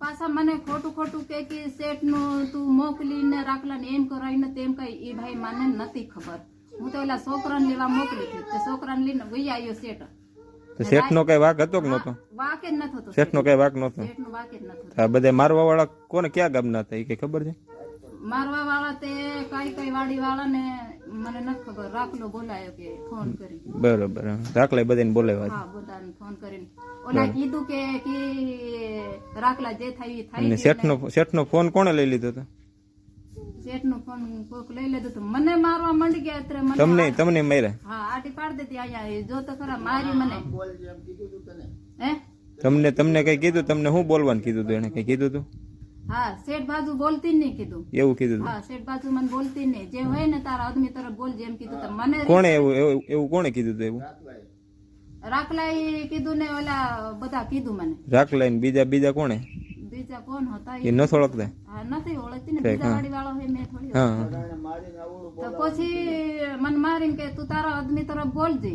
પાછા મને ખોટું ખોટું કે શેઠ નું તું મોકલીને રાખલા ને એમ કરાવીને તેમ કઈ એ ભાઈ મને નથી ખબર. હું તો ઓલા છોકરાને લેવા મોકલી હતી, તે છોકરાને લઈને વહી આવ્યો શેઠ. તો શેઠ નો કઈ વાક હતો કે નતો? વાક જ નતો થતો. શેઠ નો કઈ વાક નતો. શેઠ નું વાક જ નતો. આ બધા મારવા વાળા કોને ક્યાં ગામના હતા એ કઈ ખબર છે? મારવા વાળા તે કઈ વાડી વાળા ને મને નથી ખબર. રાખલો બોલાયો કે ફોન કરી. બરોબર, રાખલા બધાને બોલાવ્યા. હા, બધાને ફોન કરીને ઓલા કીધું કે રાખલા જે થાય થાય. શેઠ નો ફોન કોણે લઈ લીધો હતો? શેઠ નો ફોન કોક લઈ લીધો તો મને મારવા માંડી ગયા. અત્યારે તમને માર્યા? હા, આટી પાડી દેતી. અહીંયા જો તો ખરા મારી મને. હે, તમને કઈ કીધું? તમને શું બોલવાનું કીધું હતું? એને કઈ કીધું હતું? હા, શેઠ બાજુ બોલતી નહીં કીધું. એવું કીધું? હા, શેઠ બાજુ મને બોલતી નહીં. જે હોય ને તારા આદમી તરફ બોલજે એમ કીધું. તો મને કોણે એવું કોણે કીધું હતું? એવું રાખલા કીધું ને ઓલા બધા કીધું મને. રાખલા બીજા કોણે? બીજા કોણ હતા એ નથી ઓળખતા? હા, નથી ઓળખતી ને. બીજા વાડી વાળો હોય મેં થોડી. તો પછી મને મારીને કે તું તારા આદમી તરફ બોલજે.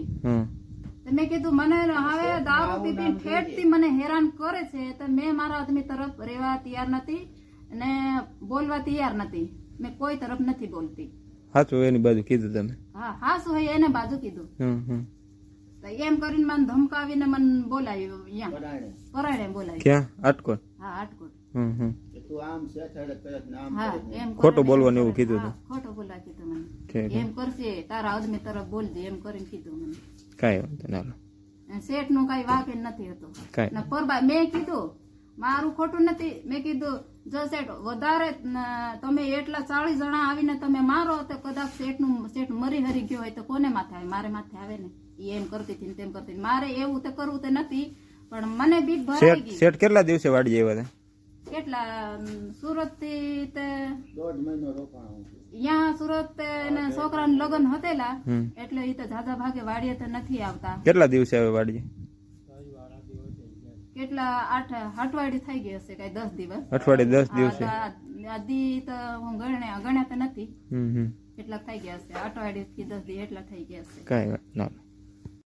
મેં કીધું મને હવે દારૂ પીપી ઠેઠથી મને હેરાન કરે છે, તો મેં મારા આદમી તરફ રહેવા તૈયાર નથી અને બોલવા તૈયાર નથી. મેં કોઈ તરફ નથી બોલતી. સાચું એની બાજુ કીધું તમે? હા, હાસું હોય એને બાજુ કીધું. તો એમ કરીને મને ધમકાવીને મને બોલાવ્યો. અહીંયા પરાણે બોલાવ્યો. ક્યાં? આટકોટ? હા, આટકોટ. ખોટું બોલવાનું એવું કીધું હતું? ખોટું બોલા કીધું મને. એમ કરશે તારા આદમી તરફ બોલજે એમ કરીને કીધું મને. કઈ વાંધો ના. શેઠ નું કઈ વાક નથી હતો. પરબા મેં કીધું મારું ખોટું નથી. મેં કીધું જો શેઠ વધારે તમે એટલા 40 જણા આવીને તમે મારો તો કદાચ શેઠ મરી હરી ગયો હોય તો કોને માથે આવે? મારે માથે આવે ને. એમ કરતી હતી તેમ કરતી. મારે એવું તો કરવું તો નથી, પણ મને બીક ભરાઈ ગઈ. શેઠ કેટલા દિવસે વાડી આવ્યા હતા? કેટલા સુરત થી 1.5 મહિનો રોકાણો. અહીંયા સુરત છોકરાને લગ્ન હતેલા એટલે એ તો જાજા ભાગે વાડીએ તો નથી આવતા. કેટલા દિવસે આવે વાડીએ? કેટલા 8 અઠવાડિયે થઈ ગઈ હશે. કઈ 10 દિવસ. અઠવાડિયે 10 દિવસે? આદી તો હું ગણ્યા તો નથી. કેટલાક થઈ ગયા હશે. અઠવાડિયે થી 10 દિવસ એટલા થઈ ગયા હશે. કઈ વાત ના.